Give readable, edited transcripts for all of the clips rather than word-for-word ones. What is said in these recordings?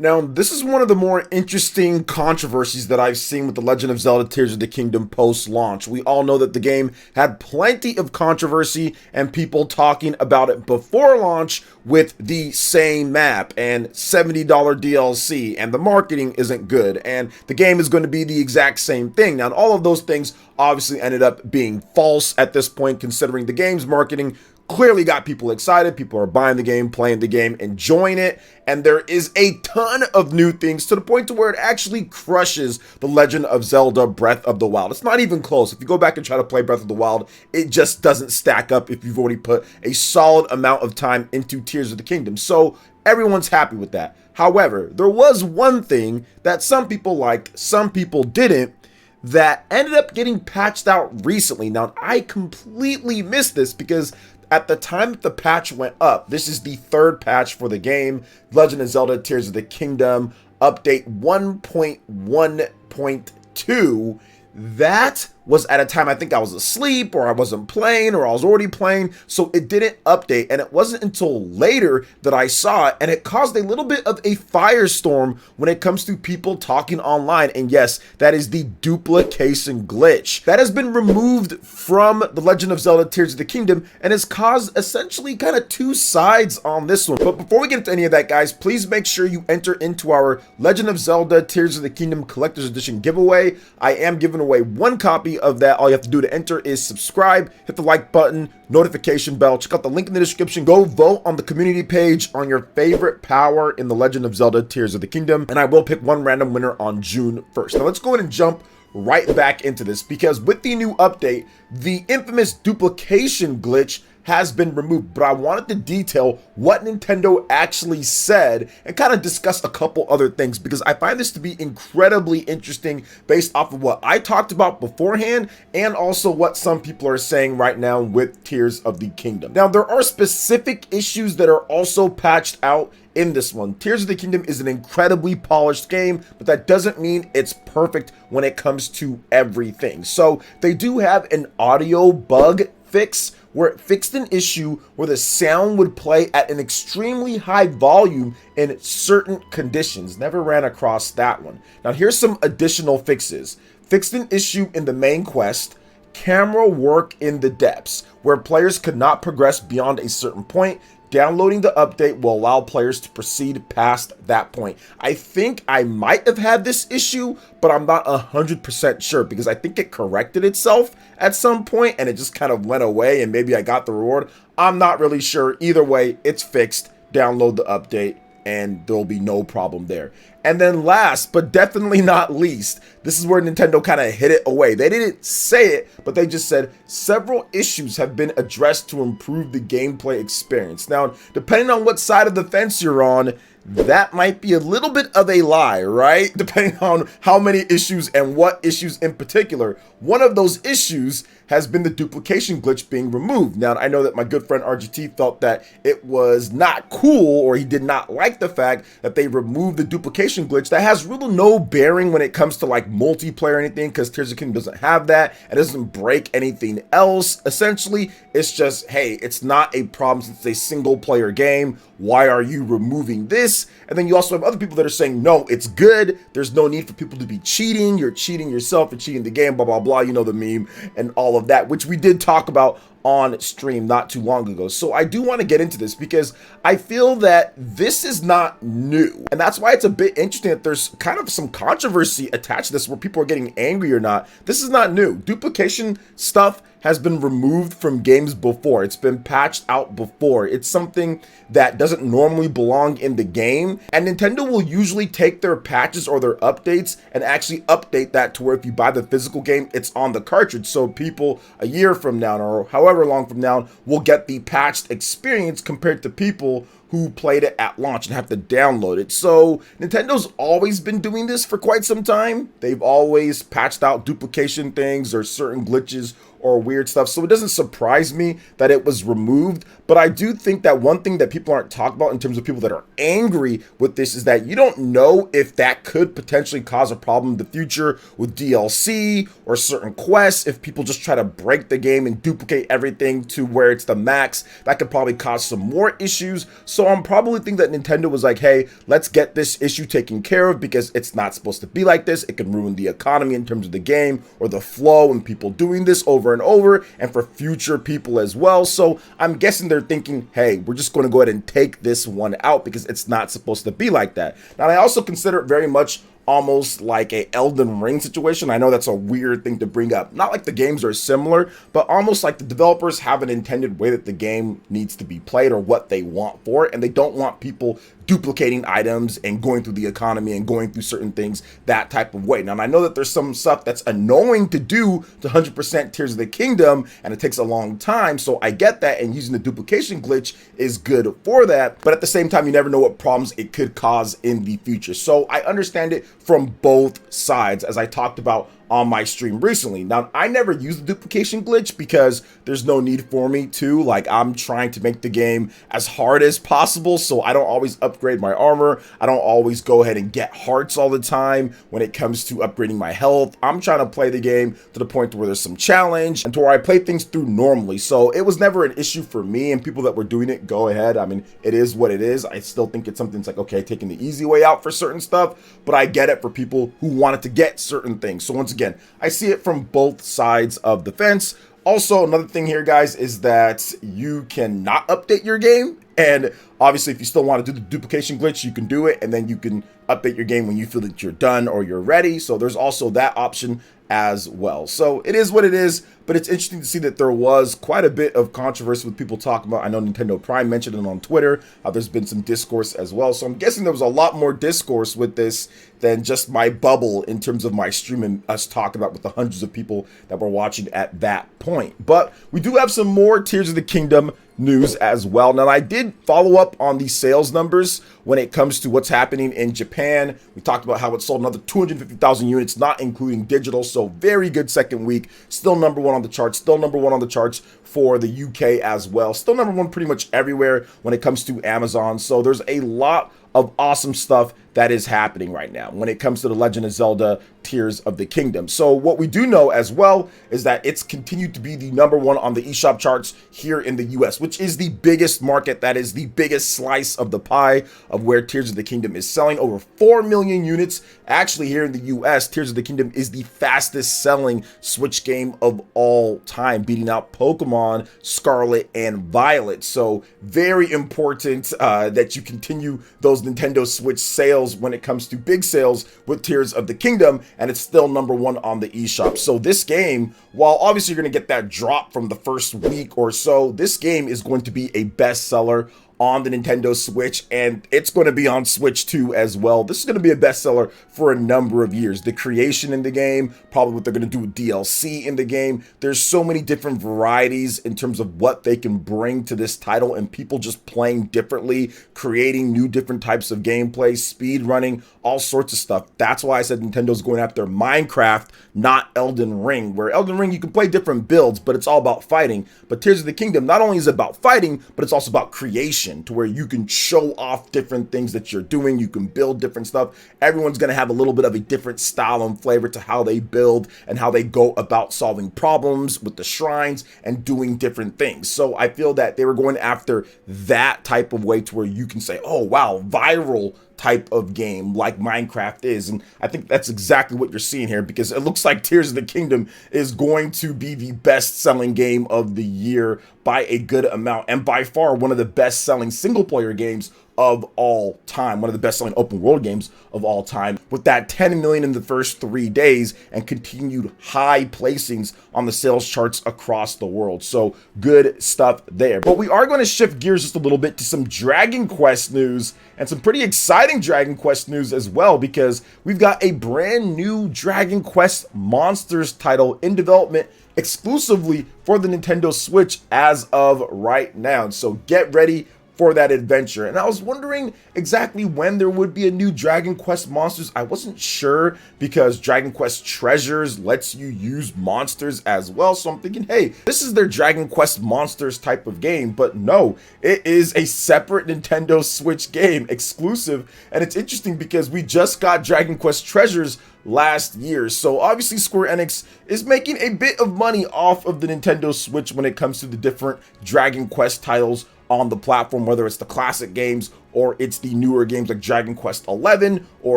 Now, this is one of the more interesting controversies that I've seen with The Legend of Zelda Tears of the Kingdom post-launch. We all know that the game had plenty of controversy and people talking about it before launch with the same map and $70 DLC, and the marketing isn't good, and the game is going to be the exact same thing. Now, all of those things obviously ended up being false at this point, considering the game's marketing clearly got people excited. People are buying the game, playing the game, enjoying it, and there is a ton of new things to the point to where it actually crushes The Legend of Zelda Breath of the Wild. It's not even close. If you go back and try to play Breath of the Wild, it just doesn't stack up if you've already put a solid amount of time into Tears of the Kingdom. So everyone's happy with that. However, there was one thing that some people liked, some people didn't, that ended up getting patched out recently. Now, I completely missed this because at the time that the patch went up, this is the third patch for the game, Legend of Zelda Tears of the Kingdom, update 1.1.2, that was at a time I think I was asleep or I wasn't playing or I was already playing, so it didn't update, and it wasn't until later that I saw it, and it caused a little bit of a firestorm when it comes to people talking online. And yes, that is the duplication glitch that has been removed from The Legend of Zelda Tears of the Kingdom and has caused essentially kind of two sides on this one. But before we get into any of that, guys, please make sure you enter into our Legend of Zelda Tears of the Kingdom Collector's Edition giveaway. I am giving away one copy of that. All you have to do to enter is subscribe, hit the like button, notification bell, check out the link in the description, go vote on the community page on your favorite power in The Legend of Zelda Tears of the Kingdom, and I will pick one random winner on June 1st. Now let's go ahead and jump right back into this, because with the new update, the infamous duplication glitch has been removed, but I wanted to detail what Nintendo actually said and kind of discuss a couple other things, because I find this to be incredibly interesting based off of what I talked about beforehand and also what some people are saying right now with Tears of the Kingdom. Now, there are specific issues that are also patched out in this one. Tears of the Kingdom is an incredibly polished game, but that doesn't mean it's perfect when it comes to everything. So they do have an audio bug fix where it fixed an issue where the sound would play at an extremely high volume in certain conditions. Never ran across that one. Now here's some additional fixes. Fixed an issue in the main quest, camera work in the depths, where players could not progress beyond a certain point. Downloading the update will allow players to proceed past that point. I think I might have had this issue, but I'm not 100% sure, because I think it corrected itself at some point and it just kind of went away and maybe I got the reward. I'm not really sure. Either way, it's fixed. Download the update and there'll be no problem there. And then last, but definitely not least, this is where Nintendo kind of hid it away. They didn't say it, but they just said several issues have been addressed to improve the gameplay experience. Now, depending on what side of the fence you're on, that might be a little bit of a lie, right? Depending on how many issues and what issues in particular. One of those issues has been the duplication glitch being removed. Now, I know that my good friend RGT felt that it was not cool, or he did not like the fact that they removed the duplication glitch. That has really no bearing when it comes to like multiplayer or anything, because Tears of the Kingdom doesn't have that. It doesn't break anything else. Essentially, it's just, hey, it's not a problem since it's a single player game. Why are you removing this? And then you also have other people that are saying, no, it's good. There's no need for people to be cheating. You're cheating yourself and cheating the game, blah, blah, blah. You know the meme and all of that, which we did talk about on stream not too long ago. So I do want to get into this because I feel that this is not new. And that's why it's a bit interesting that there's kind of some controversy attached to this where people are getting angry or not. This is not new. Duplication stuff has been removed from games before. It's been patched out before. It's something that doesn't normally belong in the game. And Nintendo will usually take their patches or their updates and actually update that to where if you buy the physical game, it's on the cartridge. So people a year from now or however long from now will get the patched experience compared to people who played it at launch and have to download it. So Nintendo's always been doing this for quite some time. They've always patched out duplication things or certain glitches or weird stuff. So it doesn't surprise me that it was removed. But I do think that one thing that people aren't talking about in terms of people that are angry with this is that you don't know if that could potentially cause a problem in the future with DLC or certain quests. If people just try to break the game and duplicate everything to where it's the max, that could probably cause some more issues. So I'm probably thinking that Nintendo was like, hey, let's get this issue taken care of because it's not supposed to be like this. It can ruin the economy in terms of the game or the flow and people doing this over and over, and for future people as well. So I'm guessing they're thinking, hey, we're just going to go ahead and take this one out because it's not supposed to be like that. Now, I also consider it very much almost like a Elden Ring situation. I know that's a weird thing to bring up. Not like the games are similar, but almost like the developers have an intended way that the game needs to be played or what they want for it, and they don't want people duplicating items and going through the economy and going through certain things that type of way. Now, I know that there's some stuff that's annoying to do to 100% Tears of the Kingdom, and it takes a long time, so I get that, and using the duplication glitch is good for that, but at the same time, you never know what problems it could cause in the future. So I understand it from both sides, as I talked about on my stream recently. Now, I never use the duplication glitch because there's no need for me to. Like, I'm trying to make the game as hard as possible, so I don't always upgrade my armor. I don't always go ahead and get hearts all the time when it comes to upgrading my health. I'm trying to play the game to the point where there's some challenge and to where I play things through normally. So it was never an issue for me, and people that were doing it, go ahead. I mean, it is what it is. I still think it's something that's like, okay, taking the easy way out for certain stuff, but I get it for people who wanted to get certain things. So once again, I see it from both sides of the fence. Also, another thing here, guys, is that you cannot update your game. And obviously, if you still want to do the duplication glitch, you can do it. And then you can update your game when you feel that you're done or you're ready. So there's also that option as well. So it is what it is, but it's interesting to see that there was quite a bit of controversy with people talking about. I know Nintendo Prime mentioned it on Twitter. There's been some discourse as well. So I'm guessing there was a lot more discourse with this than just my bubble in terms of my stream and us talking about with the hundreds of people that were watching at that point. But we do have some more Tears of the Kingdom news as well. Now, I did follow up on the sales numbers when it comes to what's happening in Japan. We talked about how it sold another 250,000 units, not including digital. So very good second week. Still number one on the charts. Still number one on the charts for the UK as well. Still number one pretty much everywhere when it comes to Amazon. So there's a lot of awesome stuff that is happening right now when it comes to The Legend of Zelda Tears of the Kingdom. So what we do know as well is that it's continued to be the number one on the eShop charts here in the US, which is the biggest market. That is the biggest slice of the pie of where Tears of the Kingdom is selling. Over 4 million units. Actually, here in the US, Tears of the Kingdom is the fastest selling Switch game of all time, beating out Pokemon Scarlet and Violet. So very important that you continue those Nintendo Switch sales when it comes to big sales with Tears of the Kingdom, and it's still number one on the eShop. So this game, while obviously you're going to get that drop from the first week or so, this game is going to be a bestseller on the Nintendo Switch, and it's going to be on Switch 2 as well. This is going to be a bestseller for a number of years. The creation in the game, probably what they're going to do with DLC in the game. There's so many different varieties in terms of what they can bring to this title, and people just playing differently, creating new different types of gameplay, speed running, all sorts of stuff. That's why I said Nintendo's going after Minecraft, not Elden Ring, where Elden Ring you can play different builds, but it's all about fighting. But Tears of the Kingdom not only is it about fighting, but it's also about creation, to where you can show off different things that you're doing. You can build different stuff. Everyone's going to have a little bit of a different style and flavor to how they build and how they go about solving problems with the shrines and doing different things. So I feel that they were going after that type of way to where you can say, oh wow, viral type of game like Minecraft is. And I think that's exactly what you're seeing here, because it looks like Tears of the Kingdom is going to be the best selling game of the year by a good amount, and by far one of the best selling single player games of all time, one of the best selling open world games of all time, with that 10 million in the first 3 days and continued high placings on the sales charts across the world. So good stuff there. But we are going to shift gears just a little bit to some Dragon Quest news, and some pretty exciting Dragon Quest news as well, because we've got a brand new Dragon Quest Monsters title in development exclusively for the Nintendo Switch as of right now. So get ready for that adventure. And I was wondering exactly when there would be a new Dragon Quest Monsters. I wasn't sure because Dragon Quest Treasures lets you use monsters as well. So I'm thinking, hey, this is their Dragon Quest Monsters type of game. But no, it is a separate Nintendo Switch game, exclusive. And it's interesting because we just got Dragon Quest Treasures last year. So obviously Square Enix is making a bit of money off of the Nintendo Switch when it comes to the different Dragon Quest titles on the platform, whether it's the classic games or it's the newer games like Dragon Quest 11 or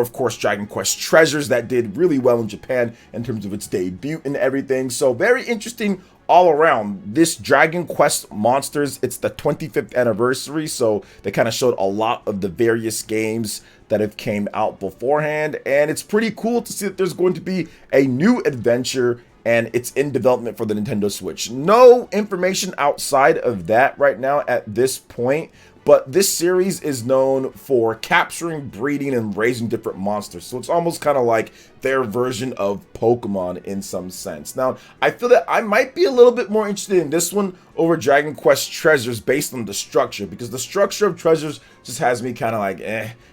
of course Dragon Quest Treasures that did really well in Japan in terms of its debut and everything. So very interesting all around. This Dragon Quest Monsters, it's the 25th anniversary, so they kind of showed a lot of the various games that have came out beforehand, and it's pretty cool to see that there's going to be a new adventure and it's in development for the Nintendo Switch. No information outside of that right now at this point, but this series is known for capturing, breeding, and raising different monsters. So it's almost kind of like their version of Pokemon in some sense. Now, I feel that I might be a little bit more interested in this one over Dragon Quest Treasures based on the structure, because the structure of Treasures just has me kind of like,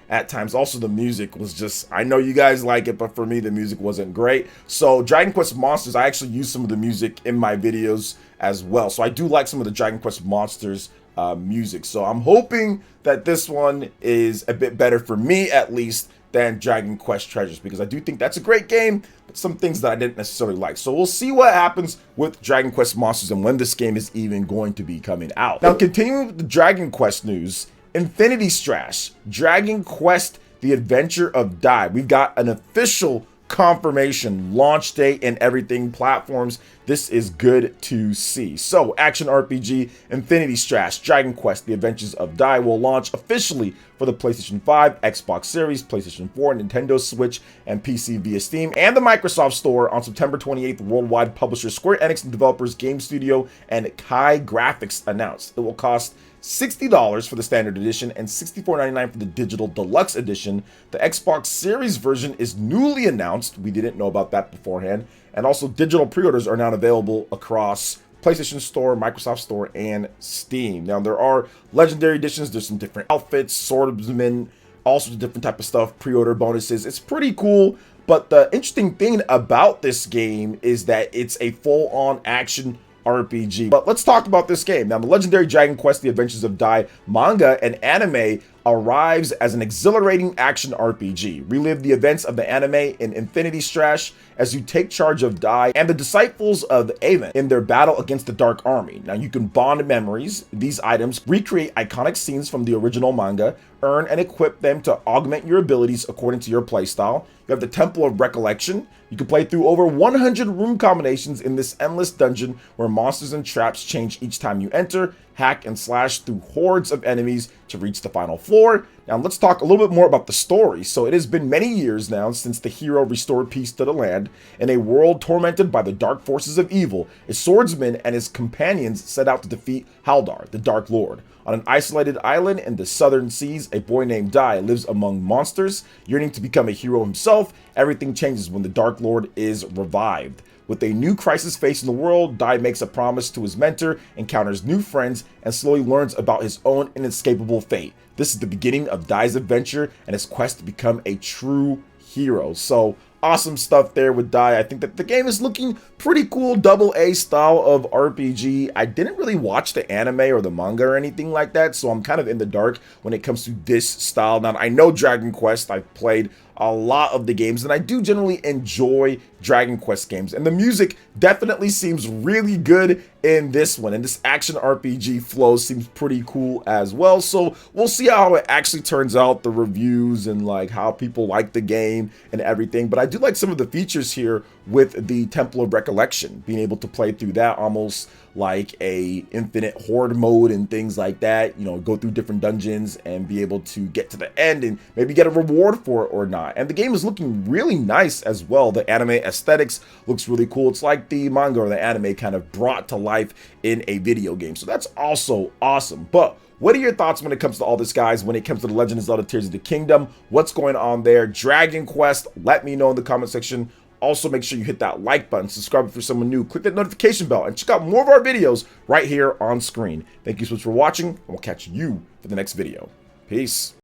at times. Also, the music was just, I know you guys like it, but for me, the music wasn't great. So Dragon Quest Monsters, I actually use some of the music in my videos as well. So I do like some of the Dragon Quest Monsters music. So I'm hoping that this one is a bit better for me, at least, than Dragon Quest Treasures, because I do think that's a great game, but some things that I didn't necessarily like. So we'll see what happens with Dragon Quest Monsters and when this game is even going to be coming out. Now, continuing with the Dragon Quest news, Infinity Strash, Dragon Quest, The Adventure of Dai. We've got an official confirmation, launch date and everything, platforms. This is good to see. So, action RPG, Infinity Strash, Dragon Quest, The Adventures of Dai will launch officially for the PlayStation 5, Xbox Series, PlayStation 4, Nintendo Switch, and PC via Steam, and the Microsoft Store on September 28th. Worldwide publisher Square Enix and developers Game Studio and Kai Graphics announced. It will cost $60 for the standard edition and $64.99 for the digital deluxe edition. The Xbox Series version is newly announced. We didn't know about that beforehand. And also digital pre-orders are now available across PlayStation Store, Microsoft Store, and Steam. Now there are legendary editions. There's some different outfits, swordsmen, all sorts of different type of stuff, pre-order bonuses. It's pretty cool. But the interesting thing about this game is that it's a full-on action RPG. But let's talk about this game. Now, the legendary Dragon Quest, The Adventures of Dai manga and anime arrives as an exhilarating action RPG. Relive the events of the anime in Infinity Strash as you take charge of Dai and the disciples of Aven in their battle against the Dark Army. Now, you can bond memories. These items recreate iconic scenes from the original manga, earn and equip them to augment your abilities according to your playstyle. You have the Temple of Recollection. You can play through over 100 room combinations in this endless dungeon where monsters and traps change each time you enter, hack and slash through hordes of enemies to reach the final floor. Now let's talk a little bit more about the story. So it has been many years now since the hero restored peace to the land. In a world tormented by the dark forces of evil, a swordsman and his companions set out to defeat Haldar, the Dark Lord. On an isolated island in the southern seas, a boy named Dai lives among monsters. Yearning to become a hero himself, everything changes when the Dark Lord is revived. With a new crisis facing the world, Dai makes a promise to his mentor, encounters new friends, and slowly learns about his own inescapable fate. This is the beginning of Dai's adventure and his quest to become a true hero. So, awesome stuff there with Dai. I think that the game is looking pretty cool, AA style of RPG. I didn't really watch the anime or the manga or anything like that, so I'm kind of in the dark when it comes to this style. Now, I know Dragon Quest. I've played a lot of the games, and I do generally enjoy Dragon Quest games, and the music definitely seems really good in this one, and this action RPG flow seems pretty cool as well. So we'll see how it actually turns out, the reviews and like how people like the game and everything. But I do like some of the features here with the Temple of Recollection, being able to play through that almost like a infinite horde mode and things like that, you know, go through different dungeons and be able to get to the end and maybe get a reward for it or not. And the game is looking really nice as well. The anime aesthetics looks really cool. It's like the manga or the anime kind of brought to life in a video game. So that's also awesome. But what are your thoughts when it comes to all this, guys, when it comes to The Legend of Zelda Tears of the Kingdom? What's going on there? Dragon Quest? Let me know in the comment section. Also, make sure you hit that like button, subscribe if you're someone new, click that notification bell, and check out more of our videos right here on screen. Thank you so much for watching, and we'll catch you for the next video. Peace.